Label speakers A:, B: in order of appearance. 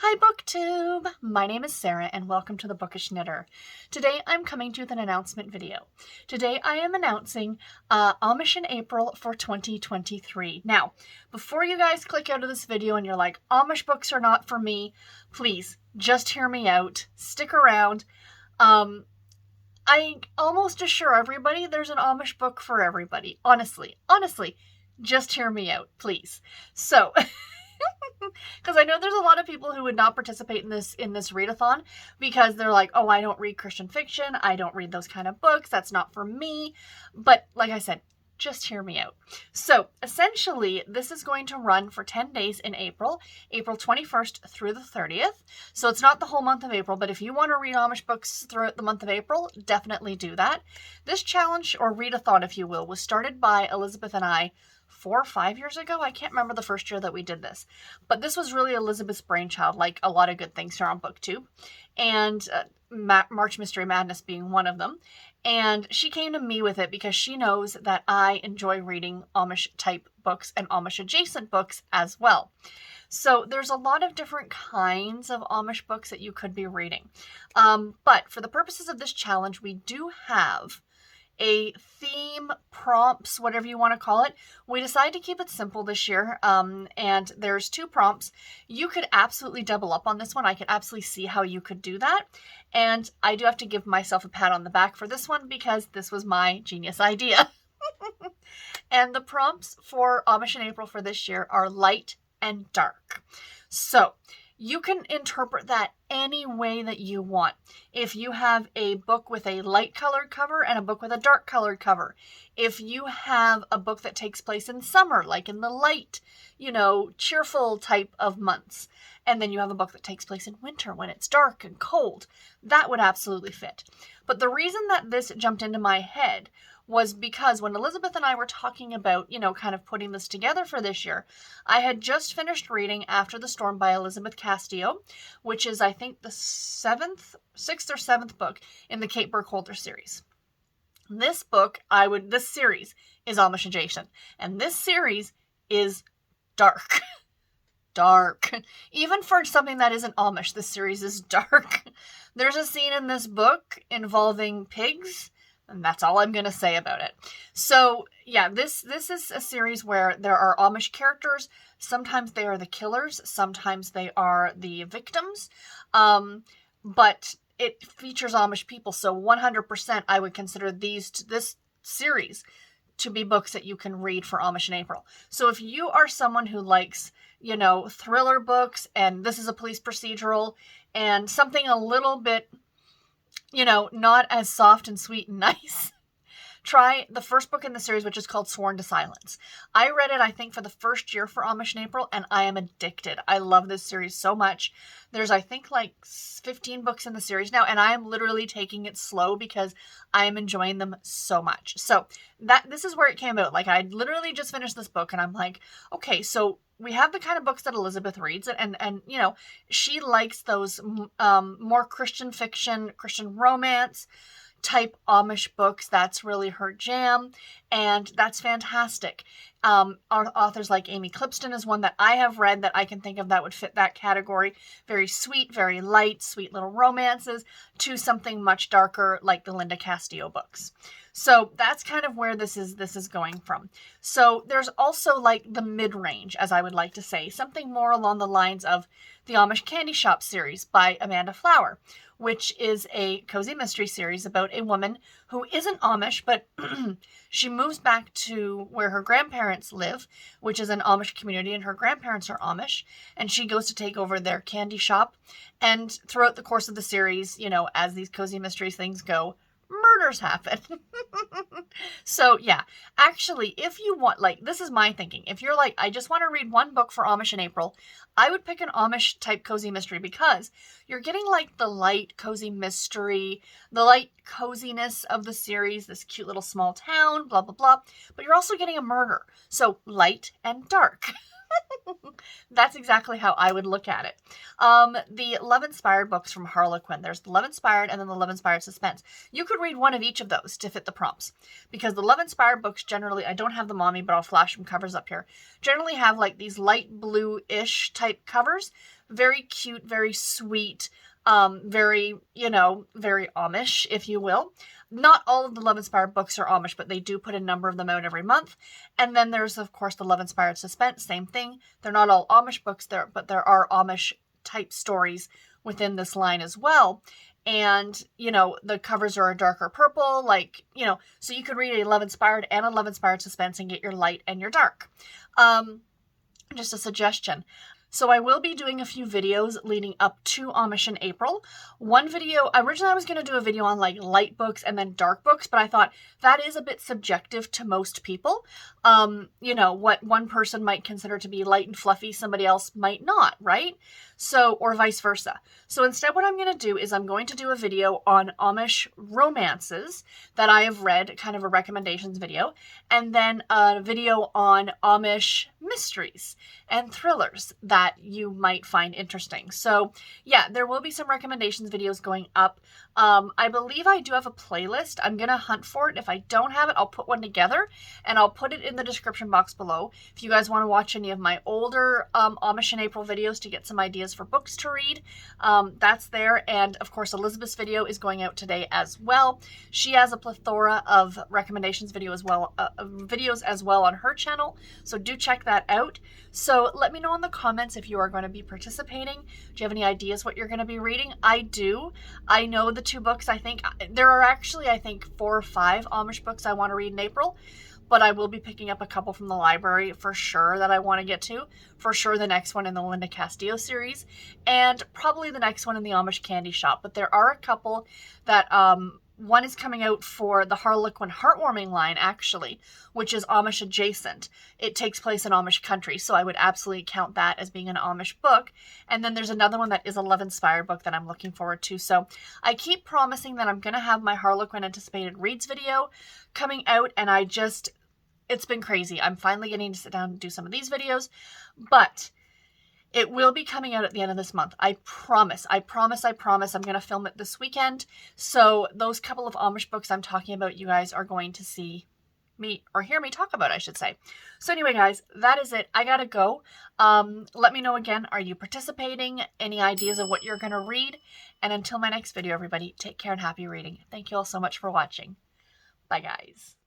A: Hi BookTube! My name is Sarah and welcome to the Bookish Knitter. Today I'm coming to you with an announcement video. Today I am announcing Amish in April for 2023. Now, before you guys click out of this video and you're like, Amish books are not for me, please just hear me out. Stick around. I almost assure everybody there's an Amish book for everybody. Honestly, just hear me out, please. So... because I know there's a lot of people who would not participate in this readathon because they're like, oh, I don't read Christian fiction. I don't read those kind of books. That's not for me. But like I said, just hear me out. So essentially, this is going to run for 10 days in April 21st through the 30th. So it's not the whole month of April, but if you want to read Amish books throughout the month of April, definitely do that. This challenge, or readathon, if you will, was started by Elizabeth and I 4 or 5 years ago. I can't remember the first year that we did this, but this was really Elizabeth's brainchild, like a lot of good things here on BookTube, and March Mystery Madness being one of them. And she came to me with it because she knows that I enjoy reading Amish type books and Amish adjacent books as well. So there's a lot of different kinds of Amish books that you could be reading. But for the purposes of this challenge, we do have a theme, prompts, whatever you want to call it. We decided to keep it simple this year, and there's 2 prompts. You could absolutely double up on this one. I could absolutely see how you could do that, and I do have to give myself a pat on the back for this one because this was my genius idea. And the prompts for Amish in April for this year are light and dark. So you can interpret that any way that you want. If you have a book with a light colored cover and a book with a dark colored cover, if you have a book that takes place in summer, like in the light, cheerful type of months, and then you have a book that takes place in winter when it's dark and cold, that would absolutely fit. But the reason that this jumped into my head was because when Elizabeth and I were talking about, kind of putting this together for this year, I had just finished reading After the Storm by Elizabeth Castillo, which is, I think, the 6th or 7th book in the Kate Burkholder series. This series is Amish adjacent, and this series is dark. Dark. Even for something that isn't Amish, this series is dark. There's a scene in this book involving pigs, and that's all I'm going to say about it. So, yeah, this is a series where there are Amish characters. Sometimes they are the killers. Sometimes they are the victims. But it features Amish people. So 100% I would consider this series to be books that you can read for Amish in April. So if you are someone who likes, thriller books, and this is a police procedural, and something a little bit, not as soft and sweet and nice, try the first book in the series, which is called Sworn to Silence. I read it, I think, for the first year for Amish in April, and I am addicted. I love this series so much. There's, I think, like 15 books in the series now, and I am literally taking it slow because I am enjoying them so much. So this is where it came out. Like, I literally just finished this book, and I'm like, okay, so we have the kind of books that Elizabeth reads, and she likes those more Christian fiction, Christian romance type Amish books. That's really her jam, and that's fantastic. Authors like Amy Clipston is one that I have read that I can think of that would fit that category. Very sweet, very light, sweet little romances to something much darker like the Linda Castillo books. So that's kind of where this is going from. So there's also like the mid-range, as I would like to say, something more along the lines of the Amish Candy Shop series by Amanda Flower, which is a cozy mystery series about a woman who isn't Amish, but she moves back to where her grandparents live, which is an Amish community, and her grandparents are Amish, and she goes to take over their candy shop. And throughout the course of the series, as these cozy mystery things go, murders happen. So yeah, actually, if you want, this is my thinking. If you're like, I just want to read one book for Amish in April, I would pick an Amish type cozy mystery because you're getting like the light cozy mystery, the light coziness of the series, this cute little small town, blah, blah, blah. But you're also getting a murder. So light and dark. That's exactly how I would look at it. The Love Inspired books from Harlequin. There's the Love Inspired and then the Love Inspired Suspense. You could read one of each of those to fit the prompts. Because the Love Inspired books generally, I don't have them on me, but I'll flash some covers up here, generally have like these light blue-ish type covers. Very cute, very sweet, very, very Amish, if you will. Not all of the Love Inspired books are Amish, but they do put a number of them out every month. And then there's, of course, the Love Inspired Suspense, same thing. They're not all Amish books there, but there are Amish type stories within this line as well. And, the covers are a darker purple, so you could read a Love Inspired and a Love Inspired Suspense and get your light and your dark. Just a suggestion. So I will be doing a few videos leading up to Amish in April. One video, originally I was going to do a video on like light books and then dark books, but I thought that is a bit subjective to most people. What one person might consider to be light and fluffy, somebody else might not, right? So, or vice versa. So instead what I'm going to do is I'm going to do a video on Amish romances that I have read, kind of a recommendations video, and then a video on Amish mysteries and thrillers that you might find interesting. So yeah, there will be some recommendations videos going up. I believe I do have a playlist. I'm going to hunt for it. If I don't have it, I'll put one together and I'll put it in the description box below. If you guys want to watch any of my older Amish in April videos to get some ideas for books to read, that's there. And of course, Elizabeth's video is going out today as well. She has a plethora of recommendations videos as well on her channel. So do check that out. So let me know in the comments if you are going to be participating. Do you have any ideas what you're going to be reading? I do. I know the two books. I think there are actually, 4 or 5 Amish books I want to read in April, but I will be picking up a couple from the library for sure that I want to get to. For sure the next one in the Linda Castillo series, and probably the next one in the Amish Candy Shop. But there are a couple that, one is coming out for the Harlequin Heartwarming line, actually, which is Amish adjacent. It takes place in Amish country, so I would absolutely count that as being an Amish book. And then there's another one that is a Love Inspired book that I'm looking forward to. So I keep promising that I'm going to have my Harlequin Anticipated Reads video coming out, and it's been crazy. I'm finally getting to sit down and do some of these videos, but it will be coming out at the end of this month. I promise. I'm going to film it this weekend. So those couple of Amish books I'm talking about, you guys are going to see me, or hear me talk about, I should say. So anyway, guys, that is it. I gotta go. Let me know again, are you participating? Any ideas of what you're going to read? And until my next video, everybody, take care and happy reading. Thank you all so much for watching. Bye, guys.